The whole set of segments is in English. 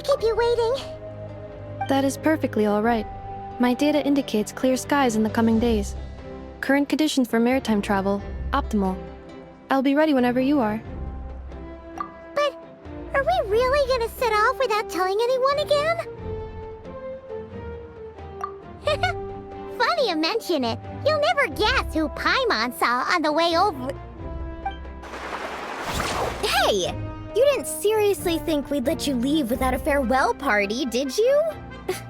keep you waiting. That is perfectly alright. My data indicates clear skies in the coming days. Current conditions for maritime travel, optimal. I'll be ready whenever you are. But are we really gonna set off without telling anyone again? Funny you mention it. You'll never guess who Paimon saw on the way over. Hey! You didn't seriously think we'd let you leave without a farewell party, did you?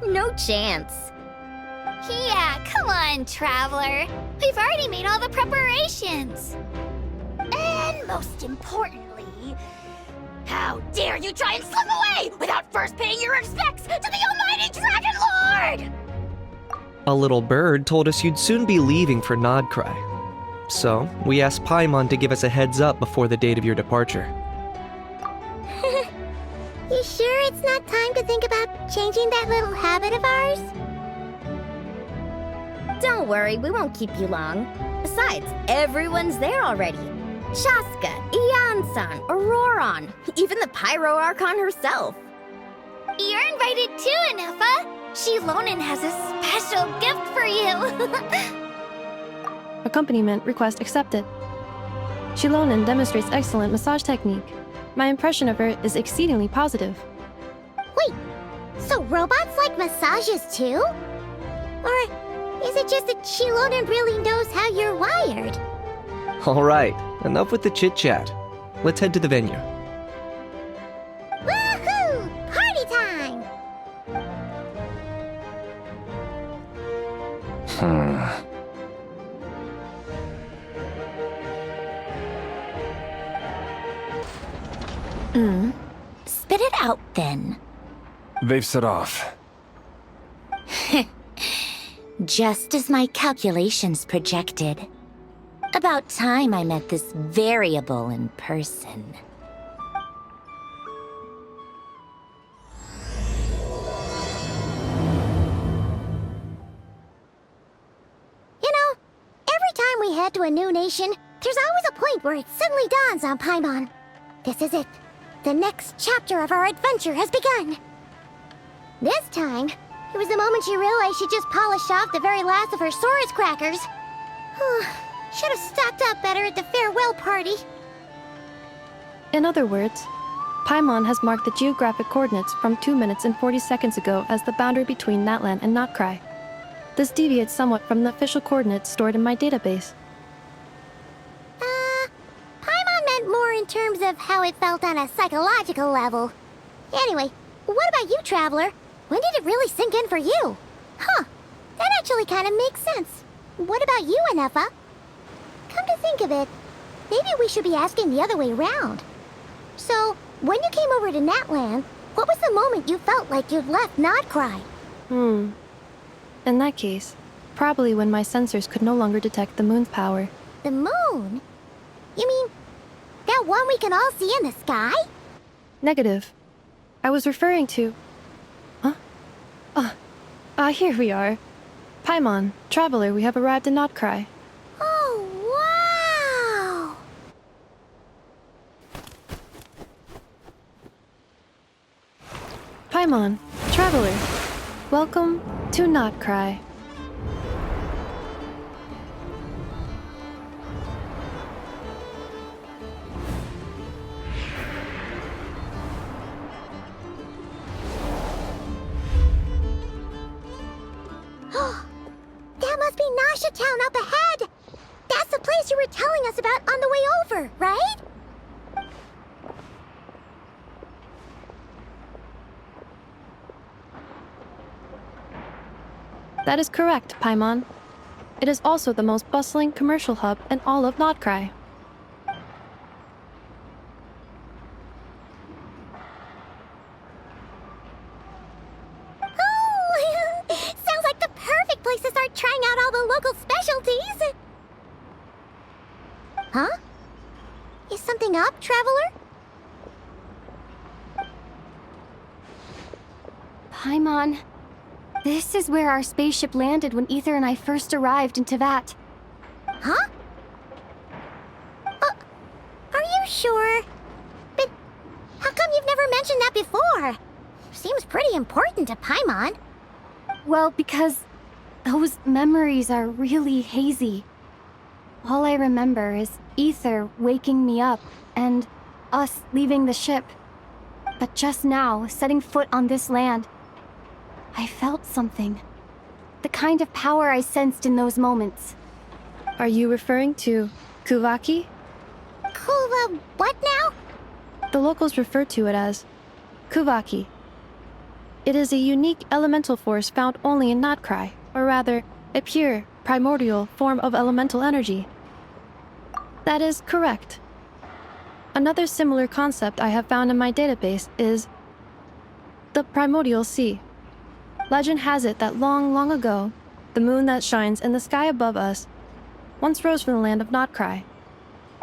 No chance. Yeah, come on, Traveler. We've already made all the preparations. And most importantly, how dare you try and slip away without first paying your respects to the almighty Dragon Lord! A little bird told us you'd soon be leaving for Nod-Krai. So, we asked Paimon to give us a heads up before the date of your departure. You sure it's not time to think about changing that little habit of ours? Don't worry, we won't keep you long. Besides, everyone's there already. Shaska, Ian-san, Auroron, even the Pyro Archon herself. You're invited too, Anefa. Shilonen has a special gift for you. Accompaniment request accepted. Shilonen demonstrates excellent massage technique. My impression of her is exceedingly positive. Wait, so robots like massages too? Or is it just that Shilonen really knows how you're wired? Alright, enough with the chit-chat. Let's head to the venue. Woohoo! Party time! Spit it out, then. They've set off. Just as my calculations projected. About time I met this variable in person. You know, every time we head to a new nation, there's always a point where it suddenly dawns on Paimon. This is it. The next chapter of our adventure has begun. This time, it was the moment she realized she just polished off the very last of her Saurus crackers. Should have stocked up better at the farewell party. In other words, Paimon has marked the geographic coordinates from 2 minutes and 40 seconds ago as the boundary between Natlan and Nod-Krai. This deviates somewhat from the official coordinates stored in my database. Paimon meant more in terms of how it felt on a psychological level. Anyway, what about you, Traveler? When did it really sink in for you? Huh, that actually kind of makes sense. What about you, Anefa? Come to think of it, maybe we should be asking the other way around. So, when you came over to Natlan, what was the moment you felt like you'd left Nod-Krai? In that case, probably when my sensors could no longer detect the moon's power. The moon? You mean, that one we can all see in the sky? Negative. I was referring to... here we are. Paimon, Traveler, we have arrived in Nod-Krai. Oh, wow! Paimon, Traveler, welcome to Nod-Krai. That must be Nasha Town up ahead! That's the place you were telling us about on the way over, right? That is correct, Paimon. It is also the most bustling commercial hub in all of Nod-Krai. Oh, sounds like the perfect place to start trying out all the local specialties. Huh? Is something up, Traveler? Paimon, this is where our spaceship landed when Ether and I first arrived in Teyvat. Huh? Are you sure? But how come you've never mentioned that before? seems pretty important to Paimon. Well, because those memories are really hazy. All I remember is Ether waking me up and us leaving the ship. But just now, setting foot on this land, I felt something. The kind of power I sensed in those moments. Are you referring to Kuvaki? Kuva, what now? The locals refer to it as Kuvaki. It is a unique elemental force found only in Nod-Krai, or rather, a pure, primordial form of elemental energy. That is correct. Another similar concept I have found in my database is the primordial sea. Legend has it that long, long ago, the moon that shines in the sky above us once rose from the land of Nod-Krai.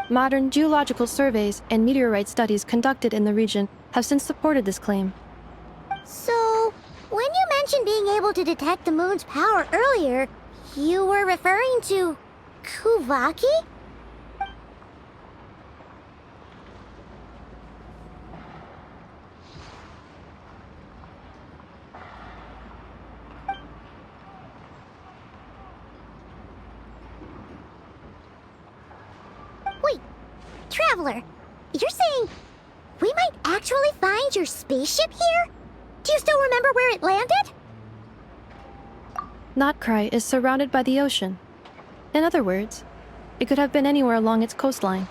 Modern geological surveys and meteorite studies conducted in the region have since supported this claim. So, when you mentioned being able to detect the moon's power earlier, you were referring to Kuvaki? Wait, Traveler, you're saying we might actually find your spaceship here? Do you still remember where it landed? Nod-Krai is surrounded by the ocean. In other words, it could have been anywhere along its coastline.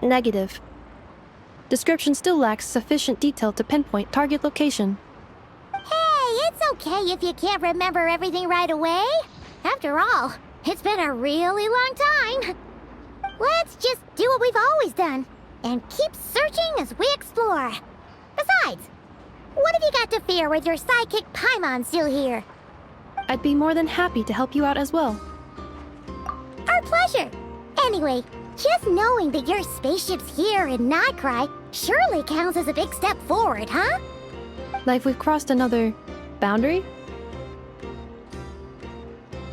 Negative. Description still lacks sufficient detail to pinpoint target location. Hey, it's okay if you can't remember everything right away. After all, it's been a really long time. Let's just do what we've always done and keep searching as we explore. Besides, what have you got to fear with your sidekick Paimon still here? I'd be more than happy to help you out as well. Our pleasure. Anyway, just knowing that your spaceship's here in Nod-Krai surely counts as a big step forward, huh? Like we've crossed another boundary?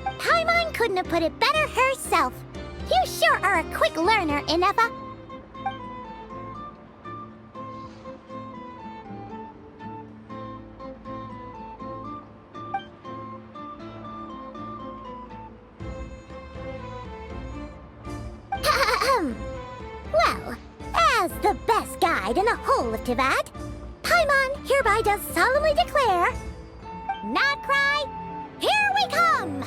Paimon couldn't have put it better herself. You sure are a quick learner, Inefa. Well, as the best guide in the whole of Tivat, Paimon hereby does solemnly declare, Nod-Krai, here we come!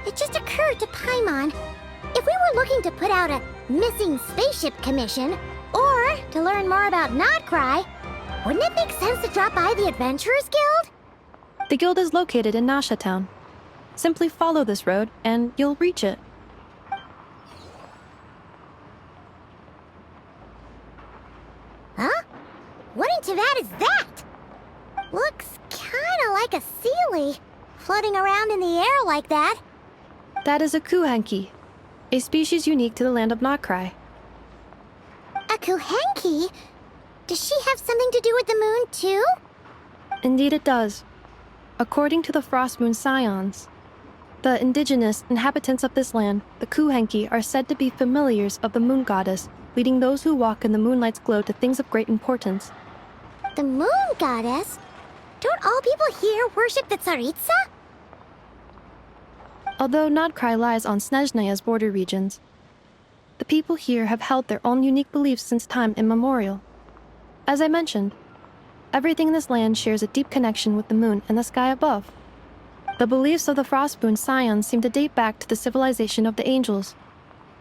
It just occurred to Paimon, if we were looking to put out a missing spaceship commission, or to learn more about Nod-Krai, wouldn't it make sense to drop by the Adventurers Guild? The guild is located in Nasha Town. Simply follow this road, and you'll reach it. Huh? What in Tivat is that? Looks kinda like a Sealy, floating around in the air like that. That is a Kuhanki, a species unique to the land of Nod-Krai. A Kuhenki? Does she have something to do with the moon, too? Indeed it does. According to the Frost Moon Scions, the indigenous inhabitants of this land, the Kuhenki, are said to be familiars of the moon goddess, leading those who walk in the moonlight's glow to things of great importance. The moon goddess? Don't all people here worship the Tsaritsa? Although Nod-Krai lies on Snezhnaya's border regions, the people here have held their own unique beliefs since time immemorial. As I mentioned, everything in this land shares a deep connection with the moon and the sky above. The beliefs of the Frost Moon Scions seem to date back to the civilization of the angels.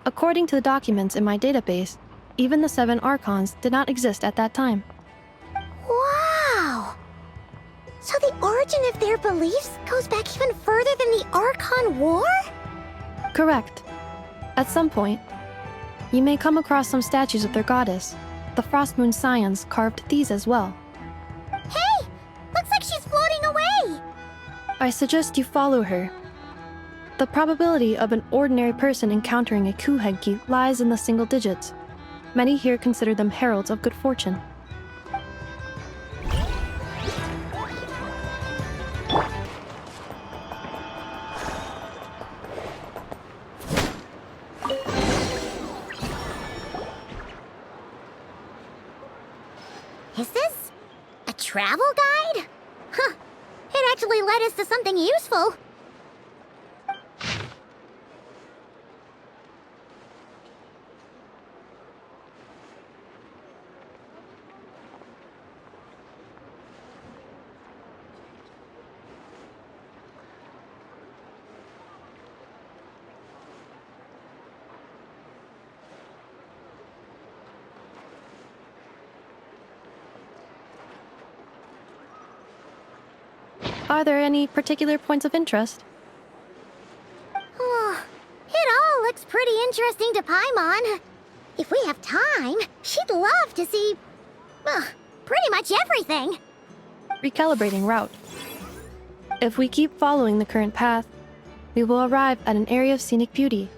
According to the documents in my database, even the 7 Archons did not exist at that time. Wow! So the origin of their beliefs goes back even further than the Archon War? Correct. At some point, you may come across some statues of their goddess. The Frost Moon Scions carved these as well. Hey! Looks like she's floating away! I suggest you follow her. The probability of an ordinary person encountering a Kuhenki lies in the single digits. Many here consider them heralds of good fortune. travel guide? Huh. It actually led us to something useful. Are there any particular points of interest? Oh, it all looks pretty interesting to Paimon. If we have time, she'd love to see, pretty much everything. Recalibrating route. If we keep following the current path, we will arrive at an area of scenic beauty.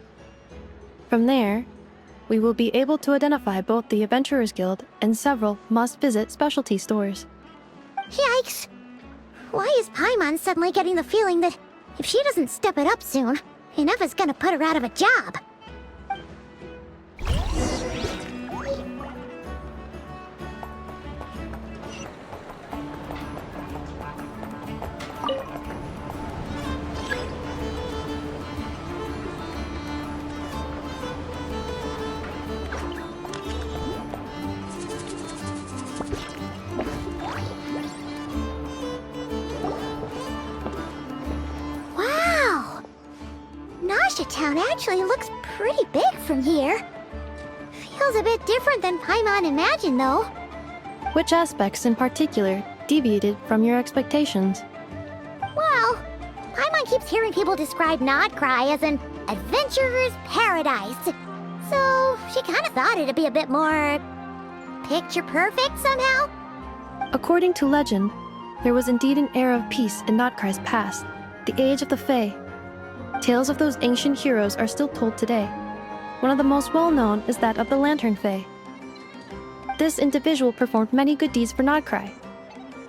From there, we will be able to identify both the Adventurers Guild and several must-visit specialty stores. Yikes! Why is Paimon suddenly getting the feeling that if she doesn't step it up soon, enough is gonna put her out of a job? Town actually looks pretty big from here. Feels a bit different than Paimon imagined, though. Which aspects in particular deviated from your expectations? Well, Paimon keeps hearing people describe Nod-Krai as an adventurer's paradise. So she kind of thought it'd be a bit more picture perfect somehow. According to legend, there was indeed an era of peace in Nod-Krai's past, the age of the Fae. Tales of those ancient heroes are still told today. One of the most well-known is that of the Lantern Fae. This individual performed many good deeds for Nod-Krai.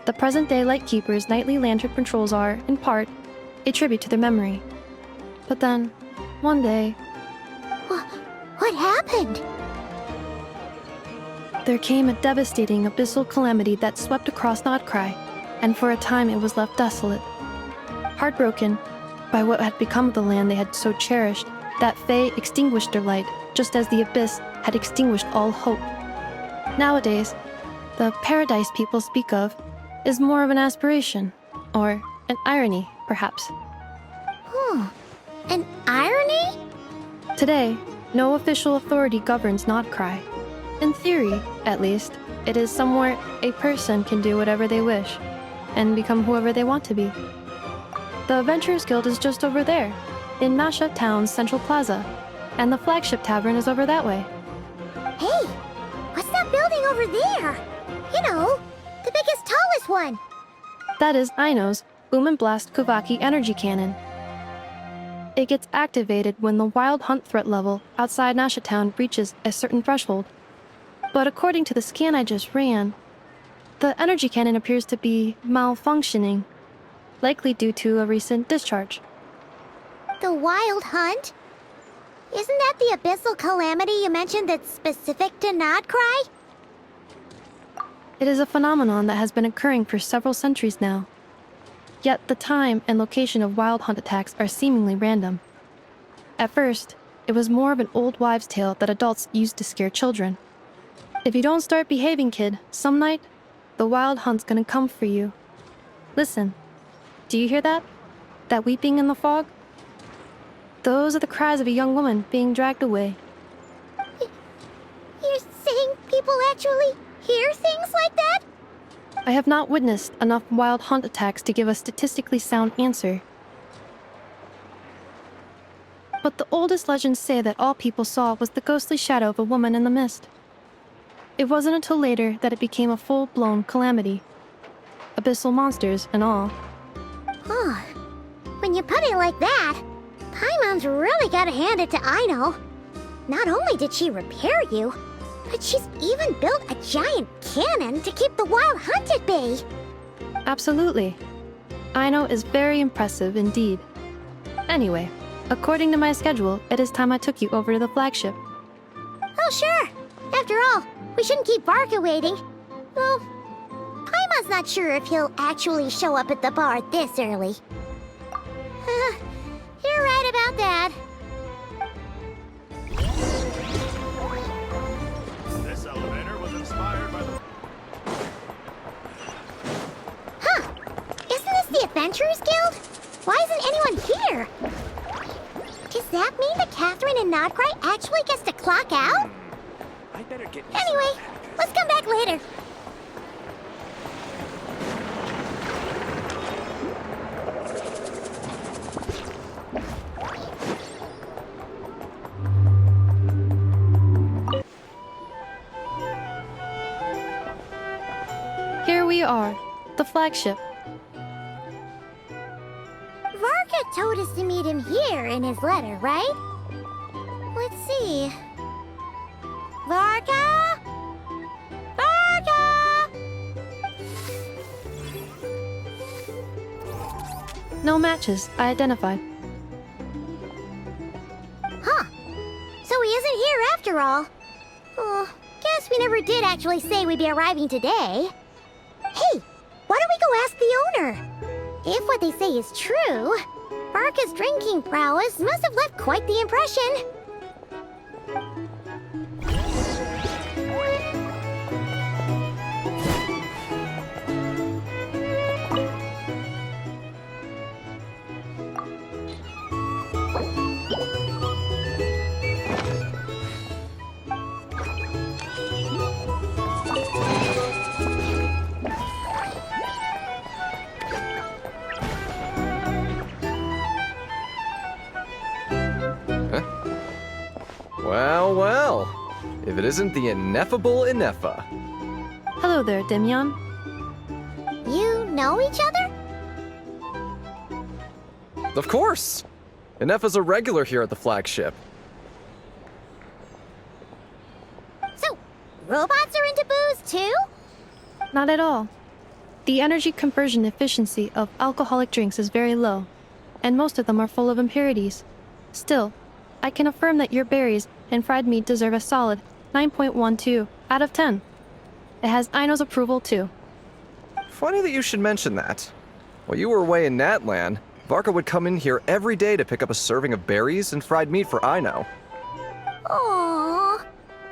The present-day Lightkeeper's nightly lantern patrols are, in part, a tribute to their memory. But then, one day... What happened? There came a devastating abyssal calamity that swept across Nod-Krai, and for a time it was left desolate. Heartbroken by what had become of the land they had so cherished, that Fae extinguished their light, just as the abyss had extinguished all hope. Nowadays, the paradise people speak of is more of an aspiration, or an irony, perhaps. An irony? Today, no official authority governs Nod-Krai. In theory, at least, it is somewhere a person can do whatever they wish, and become whoever they want to be. The Adventurers Guild is just over there, in Masha Town's Central Plaza, and the flagship tavern is over that way. Hey, what's that building over there? You know, the biggest, tallest one. That is Aino's Boom and Blast Kuvaki energy cannon. It gets activated when the wild hunt threat level outside Masha Town reaches a certain threshold. But according to the scan I just ran, the energy cannon appears to be malfunctioning, likely due to a recent discharge. The wild hunt? Isn't that the abyssal calamity you mentioned that's specific to Nod-Krai? It is a phenomenon that has been occurring for several centuries now. Yet the time and location of wild hunt attacks are seemingly random. At first, it was more of an old wives' tale that adults used to scare children. If you don't start behaving, kid, some night, the wild hunt's gonna come for you. Listen. Do you hear that? That weeping in the fog? Those are the cries of a young woman being dragged away. You're saying people actually hear things like that? I have not witnessed enough wild hunt attacks to give a statistically sound answer. But the oldest legends say that all people saw was the ghostly shadow of a woman in the mist. It wasn't until later that it became a full-blown calamity. Abyssal monsters and all. Oh, when you put it like that, Paimon's really gotta hand it to Aino. Not only did she repair you, but she's even built a giant cannon to keep the wild hunt at bay. Absolutely. Aino is very impressive indeed. Anyway, according to my schedule, it is time I took you over to the flagship. Oh, sure. After all, we shouldn't keep Barca waiting. Well, Paimon Grandma's not sure if he'll actually show up at the bar this early. You're right about that. This elevator was inspired by the... Huh. Isn't this the Adventurers Guild? Why isn't anyone here? Does that mean that Catherine and Nod-Krai actually gets to clock out? I better get... Anyway, let's come back later. Here we are, the flagship. Varka told us to meet him here in his letter, right? Let's see. Varka? Varka! No matches, I identified. Huh. So he isn't here after all. Oh, guess we never did actually say we'd be arriving today. Hey, why don't we go ask the owner? If what they say is true, Varka's drinking prowess must have left quite the impression. Well, well. If it isn't the ineffable Inefa. Hello there, Demian. You know each other? Of course! Inefa's a regular here at the flagship. So, robots are into booze too? Not at all. The energy conversion efficiency of alcoholic drinks is very low, and most of them are full of impurities. Still, I can affirm that your berries and fried meat deserve a solid 9.12 out of 10. It has Aino's approval too. Funny that you should mention that. While you were away in Natlan, Varka would come in here every day to pick up a serving of berries and fried meat for Aino. Aww.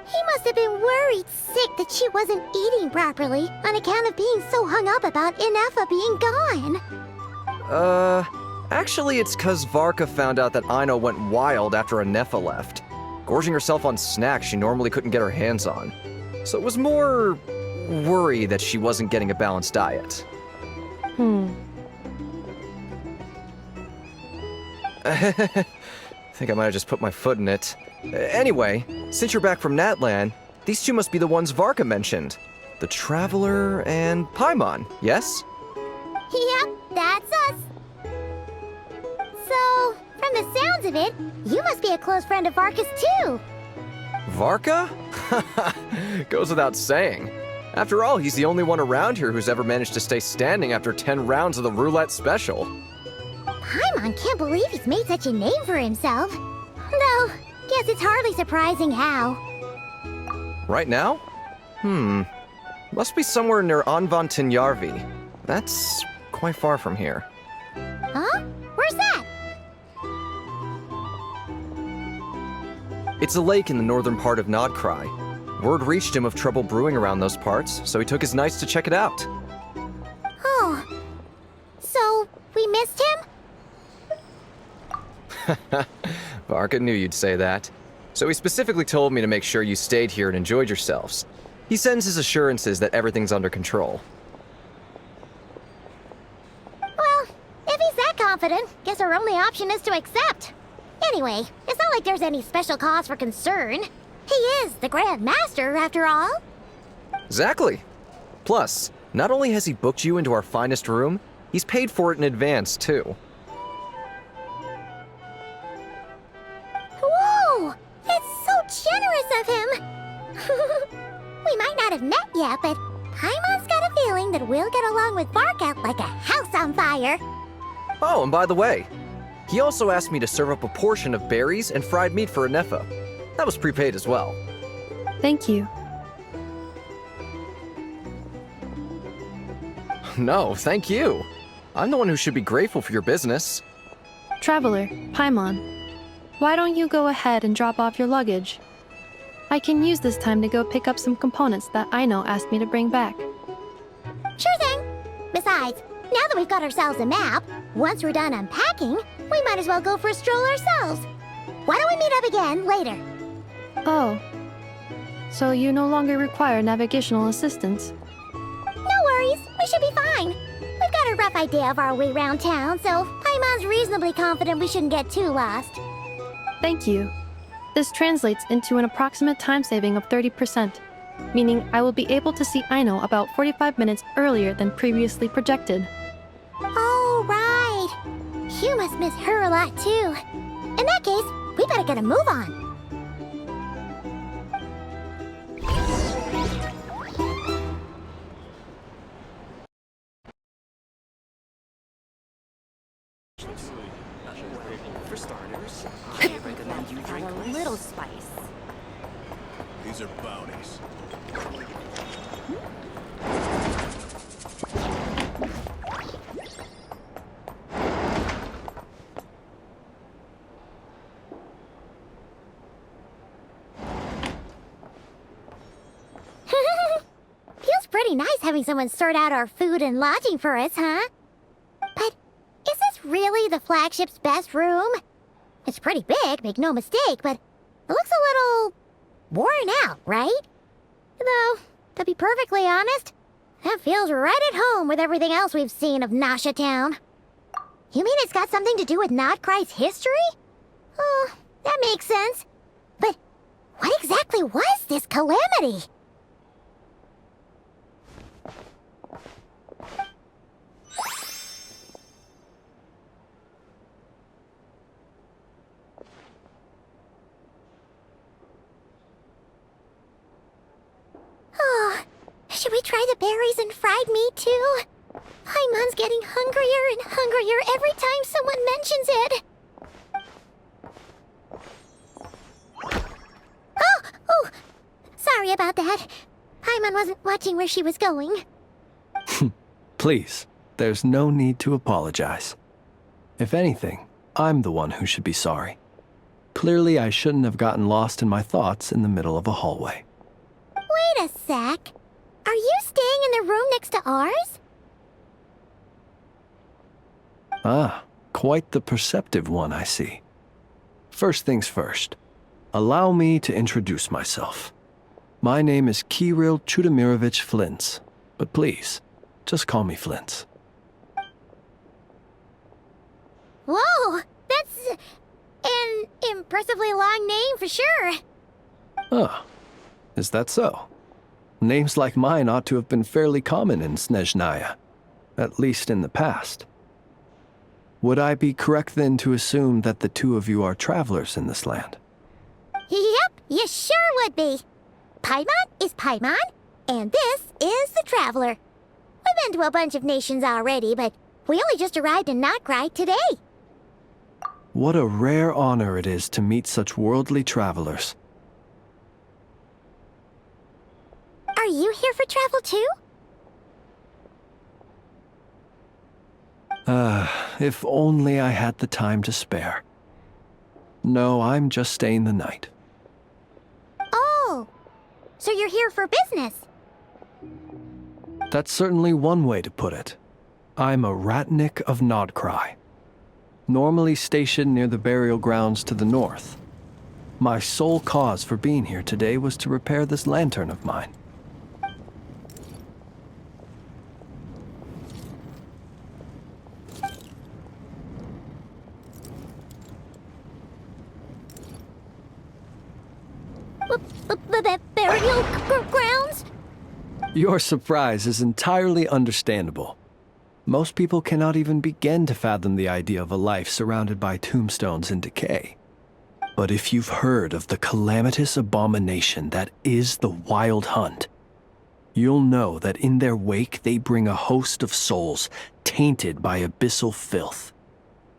He must have been worried sick that she wasn't eating properly on account of being so hung up about Inefa being gone. Actually it's 'cause Varka found out that Aino went wild after Inefa left, gorging herself on snacks she normally couldn't get her hands on. So it was more worry that she wasn't getting a balanced diet. I think I might have just put my foot in it. Anyway, since you're back from Natlan, these two must be the ones Varka mentioned. The Traveler and Paimon, yes? Yep, that's us. So, from the sounds of it, you must be a close friend of Varka's too. Varka? Goes without saying. After all, he's the only one around here who's ever managed to stay standing after 10 rounds of the roulette special. Paimon can't believe he's made such a name for himself. Though, guess it's hardly surprising how. Right now? Must be somewhere near Anvantinyarvi. That's quite far from here. Huh? Where's that? It's a lake in the northern part of Nod-Krai. Word reached him of trouble brewing around those parts, so he took his knights to check it out. Oh. So, we missed him? Varka knew you'd say that. So he specifically told me to make sure you stayed here and enjoyed yourselves. He sends his assurances that everything's under control. Well, if he's that confident, guess our only option is to accept. Anyway, it's not like there's any special cause for concern. He is the Grand Master, after all. Exactly. Plus, not only has he booked you into our finest room, he's paid for it in advance, too. Whoa! It's so generous of him! We might not have met yet, but Paimon's got a feeling that we'll get along with Varka like a house on fire. Oh, and by the way, he also asked me to serve up a portion of berries and fried meat for Inefa. That was prepaid as well. Thank you. no, thank you. I'm the one who should be grateful for your business. Traveler, Paimon, why don't you go ahead and drop off your luggage? I can use this time to go pick up some components that Aino asked me to bring back. Sure thing. Besides, now that we've got ourselves a map, once we're done unpacking, we might as well go for a stroll ourselves. Why don't we meet up again later? Oh. So you no longer require navigational assistance? No worries, we should be fine. We've got a rough idea of our way around town, so Paimon's reasonably confident we shouldn't get too lost. Thank you. This translates into an approximate time saving of 30%, meaning I will be able to see Aino about 45 minutes earlier than previously projected. Oh, right. You must miss her a lot, too. In that case, we better get a move on. For starters, Add a little spice. these are bounties. Feels pretty nice having someone sort out our food and lodging for us, huh? But is this really the flagship's best room? It's pretty big, make no mistake, but it looks a little worn out, right? Though, to be perfectly honest, that feels right at home with everything else we've seen of Nasha Town. You mean it's got something to do with Nod-Krai's history? Oh, that makes sense. But what exactly was this calamity? Oh, should we try the berries and fried meat too? Paimon's getting hungrier and hungrier every time someone mentions it. Oh, sorry about that. Paimon wasn't watching where she was going. Please, there's no need to apologize. If anything, I'm the one who should be sorry. Clearly, I shouldn't have gotten lost in my thoughts in the middle of a hallway. Wait a sec. Are you staying in the room next to ours? Ah, quite the perceptive one, I see. First things first, allow me to introduce myself. My name is Kirill Chudamirovich Flintz, but please, just call me Flintz. Whoa, that's an impressively long name for sure. Ah, is that so? Names like mine ought to have been fairly common in Snezhnaya, at least in the past. Would I be correct then to assume that the two of you are travelers in this land? Yep, you sure would be. Paimon is Paimon, and this is the Traveler. We've been to a bunch of nations already, but we only just arrived in Nod-Krai today. What a rare honor it is to meet such worldly travelers. Are you here for travel too? If only I had the time to spare. No, I'm just staying the night. Oh, so you're here for business? That's certainly one way to put it. I'm a ratnik of Nod-Krai, normally stationed near the burial grounds to the north. My sole cause for being here today was to repair this lantern of mine. Burial grounds? Your surprise is entirely understandable. Most people cannot even begin to fathom the idea of a life surrounded by tombstones and decay. But if you've heard of the calamitous abomination that is the Wild Hunt, you'll know that in their wake they bring a host of souls tainted by abyssal filth.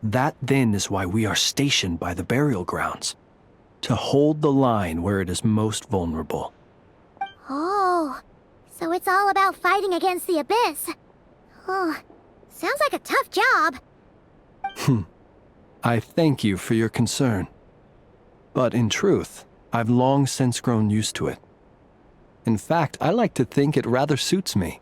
That then is why we are stationed by the burial grounds, to hold the line where it is most vulnerable. Oh, so it's all about fighting against the abyss. Oh, sounds like a tough job. I thank you for your concern. But in truth, I've long since grown used to it. In fact, I like to think it rather suits me.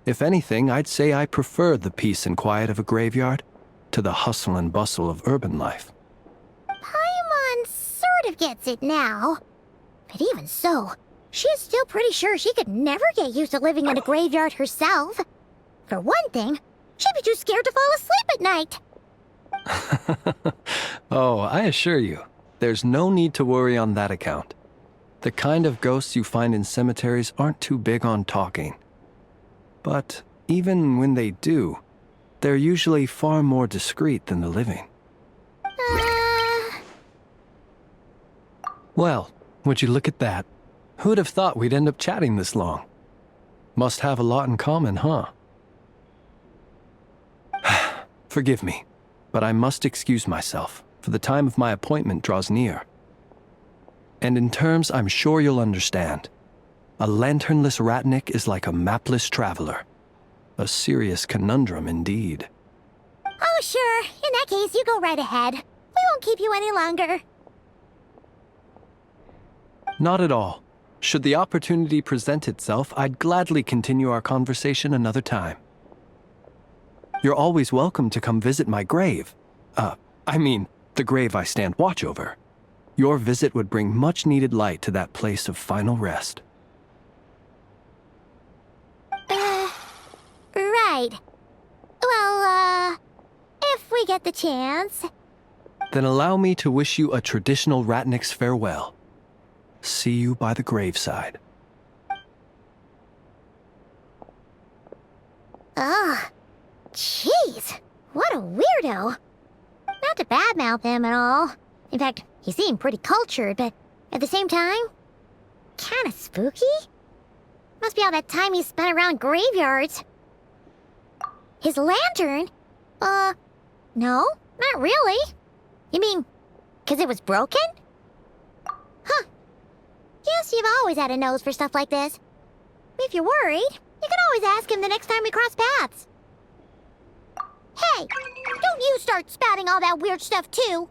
If anything, I'd say I prefer the peace and quiet of a graveyard to the hustle and bustle of urban life. Paimon sort of gets it now. But even so, she's still pretty sure she could never get used to living in a graveyard herself. For one thing, she'd be too scared to fall asleep at night. Oh, I assure you, there's no need to worry on that account. The kind of ghosts you find in cemeteries aren't too big on talking. But even when they do, they're usually far more discreet than the living. Well, would you look at that? Who'd have thought we'd end up chatting this long? Must have a lot in common, huh? Forgive me, but I must excuse myself, for the time of my appointment draws near. And in terms I'm sure you'll understand, a lanternless ratnik is like a mapless traveler. A serious conundrum indeed. Oh, sure. In that case, you go right ahead. We won't keep you any longer. Not at all. Should the opportunity present itself, I'd gladly continue our conversation another time. You're always welcome to come visit my grave. I mean, the grave I stand watch over. Your visit would bring much-needed light to that place of final rest. Right. Well, if we get the chance. Then allow me to wish you a traditional ratnik's farewell. See you by the graveside. Ugh. Jeez. What a weirdo. Not to badmouth him at all. In fact, he seemed pretty cultured, but at the same time, kinda spooky? Must be all that time he spent around graveyards. His lantern? No, not really. You mean, 'cause it was broken? Huh. Guess you've always had a nose for stuff like this. If you're worried, you can always ask him the next time we cross paths. Hey, don't you start spouting all that weird stuff too.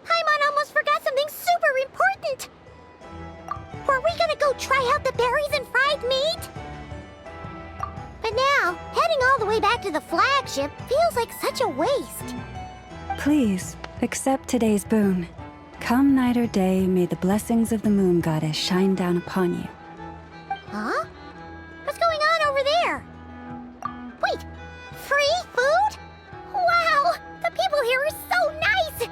Paimon almost forgot something super important. Were we gonna go try out the berries and fried meat? But now, heading all the way back to the flagship feels like such a waste. Please, accept today's boon. Come night or day, may the blessings of the moon goddess shine down upon you. Huh? What's going on over there? Wait, free food? Wow, the people here are so nice!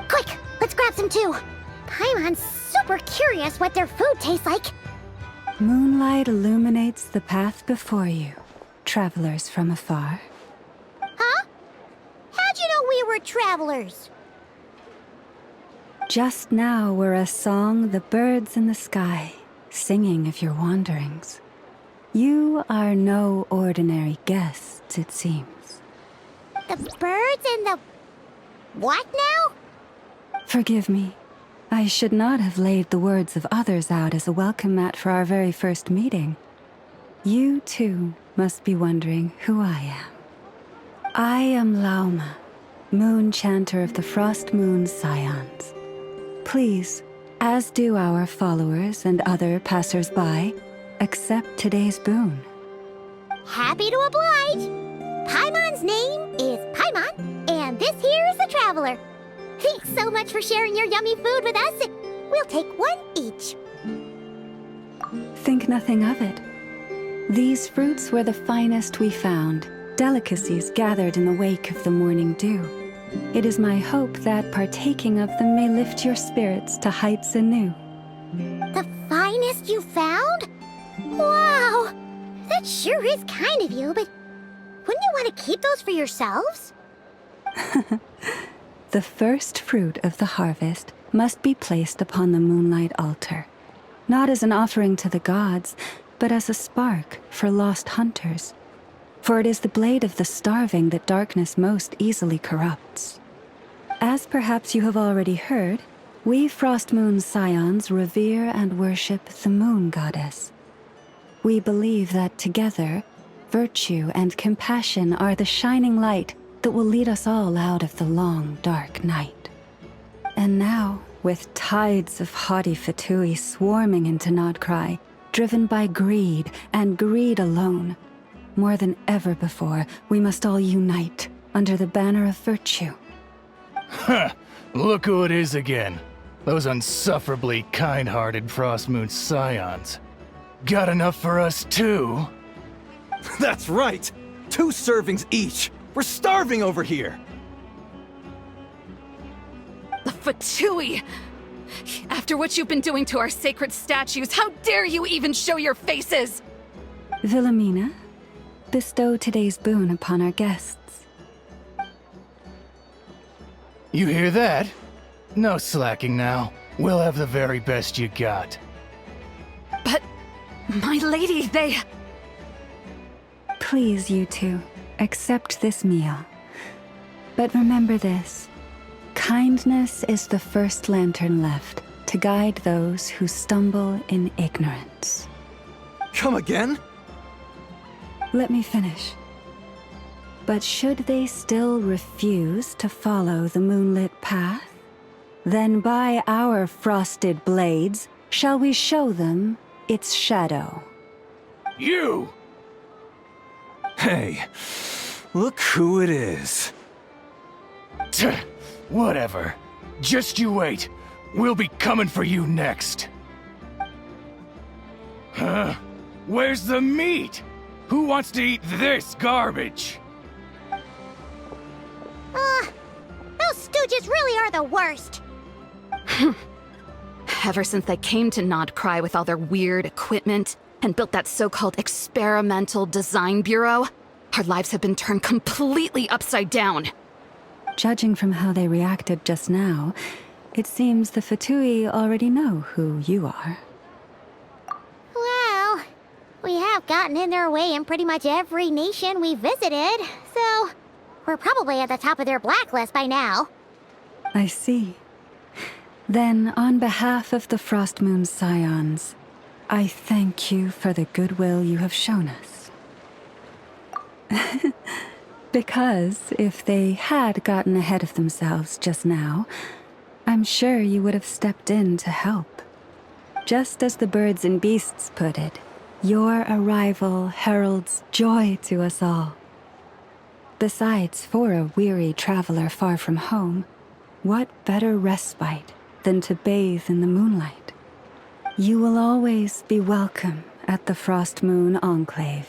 Quick, let's grab some too. Paimon's super curious what their food tastes like. Moonlight illuminates the path before you, travelers from afar. Huh? How'd you know we were travelers? Just now were a song the birds in the sky, singing of your wanderings. You are no ordinary guests, it seems. The birds and the... what now? Forgive me. I should not have laid the words of others out as a welcome mat for our very first meeting. You, too, must be wondering who I am. I am Lauma, moon chanter of the Frost Moon's scions. Please, as do our followers and other passers-by, accept today's boon. Happy to oblige. Paimon's name is Paimon, and this here is the traveler. Thanks so much for sharing your yummy food with us. We'll take one each. Think nothing of it. These fruits were the finest we found, delicacies gathered in the wake of the morning dew. It is my hope that partaking of them may lift your spirits to heights anew. The finest you found? Wow! That sure is kind of you, but wouldn't you want to keep those for yourselves? The first fruit of the harvest must be placed upon the moonlight altar, not as an offering to the gods, but as a spark for lost hunters. For it is the blade of the starving that darkness most easily corrupts. As perhaps you have already heard, we Frost Moon Scions revere and worship the moon goddess. We believe that together, virtue and compassion are the shining light that will lead us all out of the long, dark night. And now, with tides of haughty Fatui swarming into Nod-Krai, driven by greed and greed alone, more than ever before, we must all unite under the banner of virtue. Huh! Look who it is again. Those unsufferably kind-hearted Frost Moon Scions. Got enough for us too? That's right! 2 servings each! We're starving over here! The Fatui! After what you've been doing to our sacred statues, how dare you even show your faces! Wilhelmina, bestow today's boon upon our guests. You hear that? No slacking now. We'll have the very best you got. But, my lady, they... Please, you two, accept this meal. But remember this. Kindness is the first lantern left to guide those who stumble in ignorance. Come again? Let me finish. But should they still refuse to follow the moonlit path, then by our frosted blades shall we show them its shadow. You! Hey, look who it is. Tch, whatever. Just you wait. We'll be coming for you next. Huh? Where's the meat? Who wants to eat this garbage? Those stooges really are the worst. Ever since they came to Nod-Krai with all their weird equipment and built that so-called experimental design bureau, our lives have been turned completely upside down. Judging from how they reacted just now, it seems the Fatui already know who you are. Well, we have gotten in their way in pretty much every nation we visited, so we're probably at the top of their blacklist by now. I see. Then, on behalf of the Frost Moon Scions, I thank you for the goodwill you have shown us. Because if they had gotten ahead of themselves just now, I'm sure you would have stepped in to help. Just as the birds and beasts put it, your arrival heralds joy to us all. Besides, for a weary traveler far from home, what better respite than to bathe in the moonlight? You will always be welcome at the Frost Moon Enclave,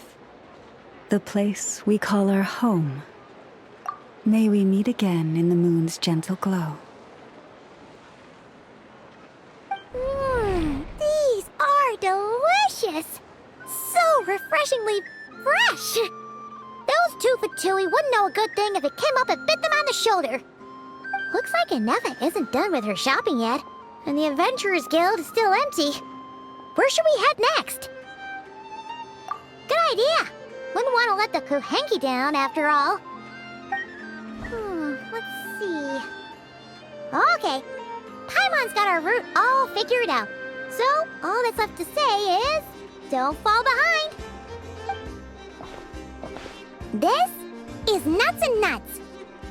the place we call our home. May we meet again in the moon's gentle glow. These are delicious! So refreshingly fresh! Those 2 Fatui wouldn't know a good thing if it came up and bit them on the shoulder. Looks like Inefa isn't done with her shopping yet, and the Adventurers Guild is still empty. Where should we head next? Good idea! Wouldn't want to let the Kuhenki down, after all. Let's see... Okay, Paimon's got our route all figured out. So, all that's left to say is... don't fall behind! This is Nuts and Nuts.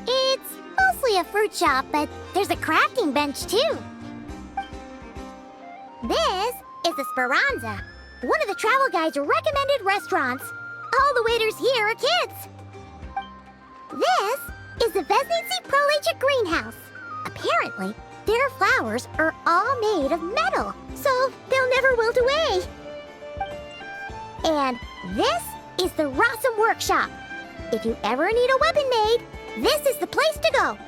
It's mostly a fruit shop, but there's a crafting bench too. This is the Speranza, one of the travel guide's recommended restaurants. All the waiters here are kids. This is the Vesnici Prolicha greenhouse. Apparently, their flowers are all made of metal, so they'll never wilt away. And this is the Rossum Workshop. If you ever need a weapon made, this is the place to go.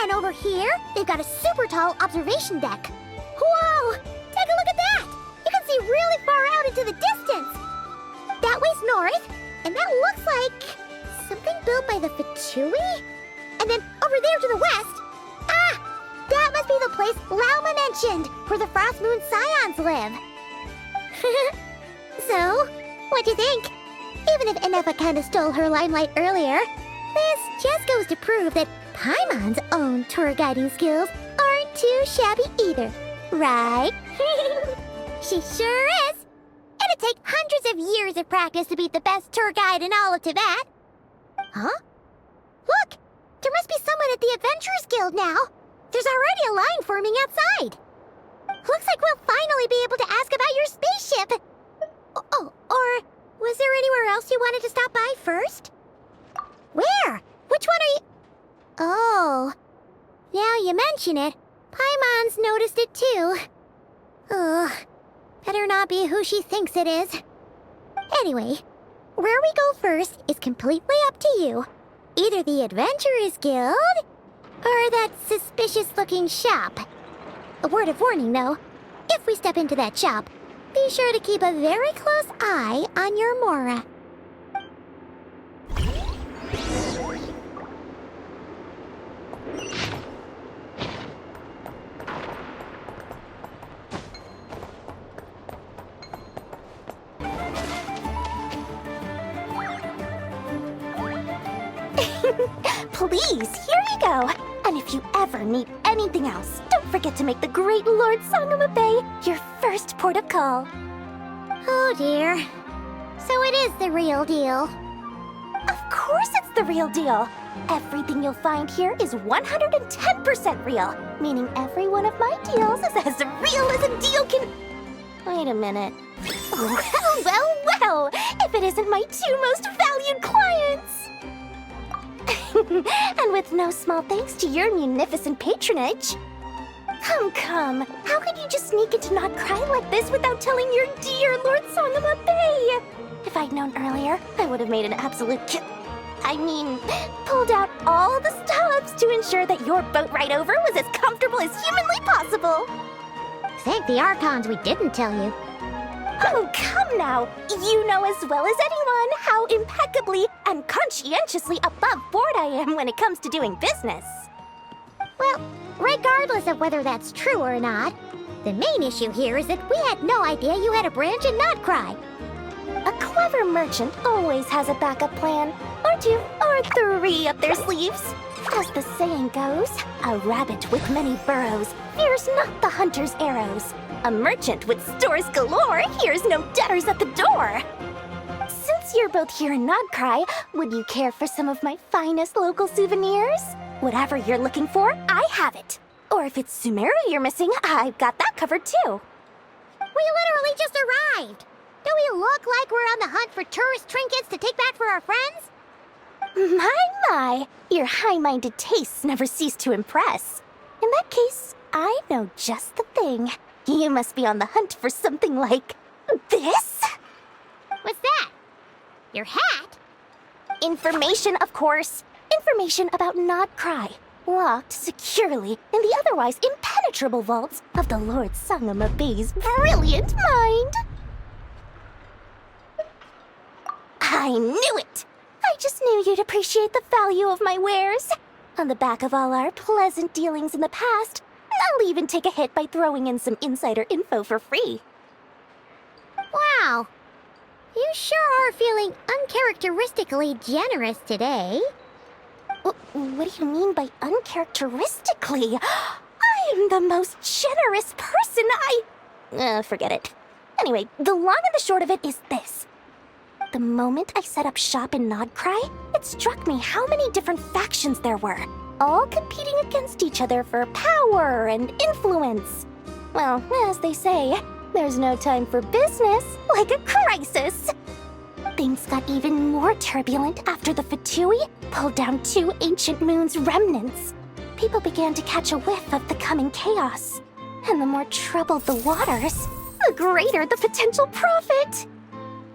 And over here, they've got a super tall observation deck. Whoa! Take a look at that! You can see really far out into the distance. That way's north, and that looks like something built by the Fatui? And then over there to the west, that must be the place Lauma mentioned, where the Frost Moon Scions live. So, what'd you think? Even if Enefa kinda stole her limelight earlier, this just goes to prove that Paimon's own tour guiding skills aren't too shabby either, right? She sure is. It'd take hundreds of years of practice to beat the best tour guide in all of Tibet. Huh? Look! There must be someone at the Adventurers Guild now. There's already a line forming outside. Looks like we'll finally be able to ask about your spaceship. Oh, or was there anywhere else you wanted to stop by first? Where? Which one are you... Oh, now you mention it, Paimon's noticed it too. Ugh, better not be who she thinks it is. Anyway, where we go first is completely up to you. Either the Adventurers Guild, or that suspicious-looking shop. A word of warning, though. If we step into that shop, be sure to keep a very close eye on your Mora. Please, here you go. And if you ever need anything else, don't forget to make the great Lord Sangama Bay your first port of call. Oh dear. So it is the real deal. Of course it's the real deal. Everything you'll find here is 110% real, meaning every one of my deals is as real as a deal can... Wait a minute. Well, if it isn't my two most valued clients! And with no small thanks to your munificent patronage. Come. How could you just sneak into Nod-Krai like this without telling your dear Lord Sangama Bay? If I'd known earlier, I would have made an absolute pulled out all the stops to ensure that your boat ride over was as comfortable as humanly possible. Thank the Archons we didn't tell you. Oh, come now! You know as well as anyone how impeccably and conscientiously above board I am when it comes to doing business. Well, regardless of whether that's true or not, the main issue here is that we had no idea you had a branch in Nod-Krai. A clever merchant always has a backup plan, or two, or three up their sleeves. As the saying goes, a rabbit with many burrows fears not the hunter's arrows. A merchant with stores galore hears no debtors at the door. Since you're both here in Nod-Krai, would you care for some of my finest local souvenirs? Whatever you're looking for, I have it. Or if it's Sumeru you're missing, I've got that covered too. We literally just arrived. Do we look like we're on the hunt for tourist trinkets to take back for our friends? My, your high-minded tastes never cease to impress. In that case, I know just the thing. You must be on the hunt for something like this? What's that? Your hat? Information, of course. Information about Nod-Krai, locked securely in the otherwise impenetrable vaults of the Lord Sangama Bay's brilliant mind. I knew it! I just knew you'd appreciate the value of my wares. On the back of all our pleasant dealings in the past, I'll even take a hit by throwing in some insider info for free. Wow. You sure are feeling uncharacteristically generous today. What do you mean by uncharacteristically? I am the most generous person forget it. Anyway, the long and the short of it is this. The moment I set up shop in Nod-Krai, it struck me how many different factions there were, all competing against each other for power and influence. Well, as they say, there's no time for business like a crisis. Things got even more turbulent after the Fatui pulled down 2 ancient moon's remnants. People began to catch a whiff of the coming chaos. And the more troubled the waters, the greater the potential profit.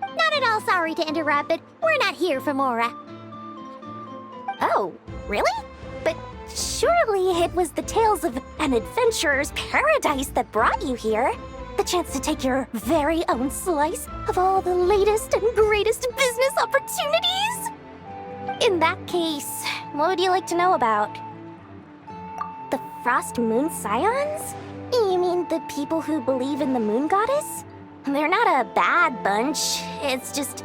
Not at all sorry to interrupt, but we're not here for Mora. Oh, really? But surely it was the tales of an adventurer's paradise that brought you here. The chance to take your very own slice of all the latest and greatest business opportunities? In that case, what would you like to know about? The Frost Moon Scions? You mean the people who believe in the moon goddess? They're not a bad bunch. It's just,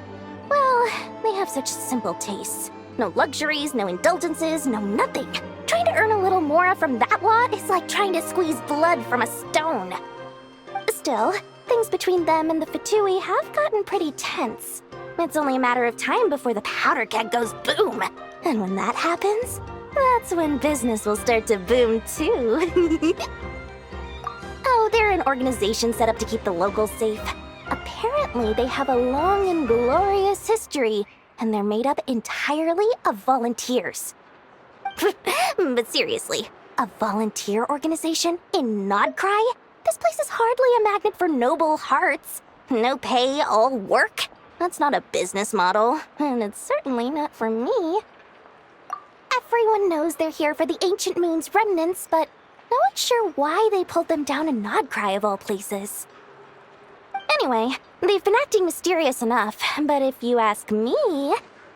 well, they have such simple tastes. No luxuries, no indulgences, no nothing. Trying to earn a little more from that lot is like trying to squeeze blood from a stone. Still, things between them and the Fatui have gotten pretty tense. It's only a matter of time before the powder keg goes boom. And when that happens, that's when business will start to boom too. Oh, they're an organization set up to keep the locals safe. Apparently, they have a long and glorious history, and they're made up entirely of volunteers. But seriously, a volunteer organization in Nod-Krai? This place is hardly a magnet for noble hearts. No pay, all work. That's not a business model, and it's certainly not for me. Everyone knows they're here for the Ancient Moon's remnants, but no one's sure why they pulled them down in Nod-Krai of all places. Anyway, they've been acting mysterious enough, but if you ask me,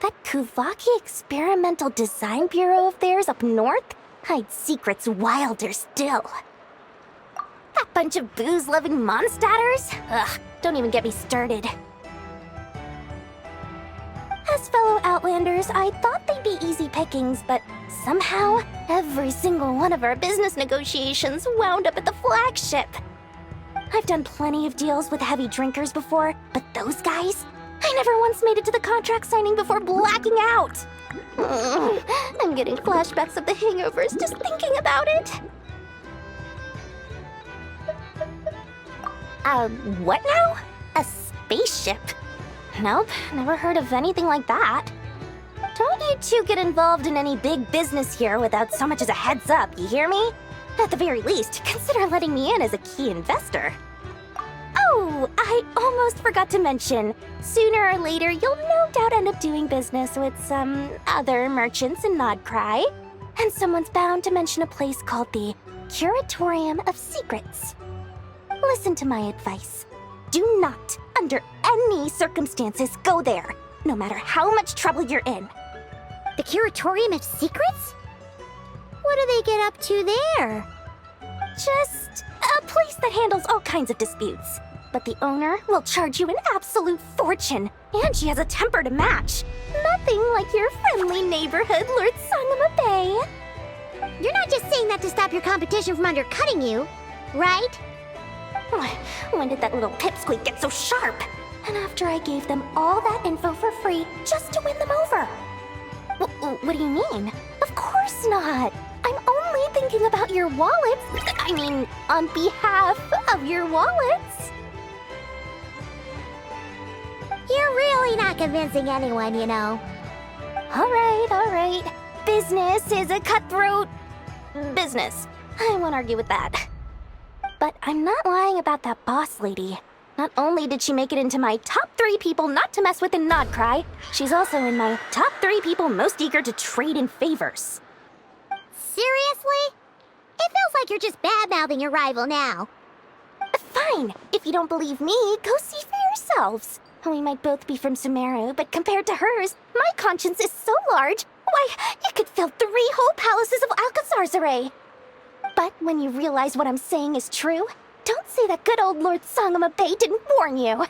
that Kuvaki Experimental Design Bureau of theirs up north hides secrets wilder still. That bunch of booze-loving monstators? Ugh, don't even get me started. As fellow Outlanders, I thought they'd be easy pickings, but somehow, every single one of our business negotiations wound up at the flagship. I've done plenty of deals with heavy drinkers before, but those guys? I never once made it to the contract signing before blacking out. I'm getting flashbacks of the hangovers just thinking about it. What now? A spaceship? Nope, never heard of anything like that. Don't you two get involved in any big business here without so much as a heads up, you hear me? At the very least, consider letting me in as a key investor. Oh, I almost forgot to mention. Sooner or later, you'll no doubt end up doing business with some other merchants in Nod-Krai. And someone's bound to mention a place called the Curatorium of Secrets. Listen to my advice. Do not, under any circumstances, go there, no matter how much trouble you're in. The Curatorium of Secrets? What do they get up to there? Just a place that handles all kinds of disputes. But the owner will charge you an absolute fortune, and she has a temper to match. Nothing like your friendly neighborhood, Lord Sangama Bay. You're not just saying that to stop your competition from undercutting you, right? When did that little pipsqueak get so sharp? And after I gave them all that info for free just to win them over. What do you mean? Of course not. I'm only thinking about your wallets. I mean, on behalf of your wallets. You're really not convincing anyone, you know. All right. Business is a cutthroat business. I won't argue with that. But I'm not lying about that boss lady. Not only did she make it into my top 3 people not to mess with in Nod-Krai, she's also in my top 3 people most eager to trade in favors. Seriously? It feels like you're just bad-mouthing your rival now. Fine. If you don't believe me, go see for yourselves. We might both be from Sumeru, but compared to hers, my conscience is so large, why, it could fill 3 whole palaces of Alcazar's array. But when you realize what I'm saying is true, don't say that good old Lord Sangama Bay didn't warn you.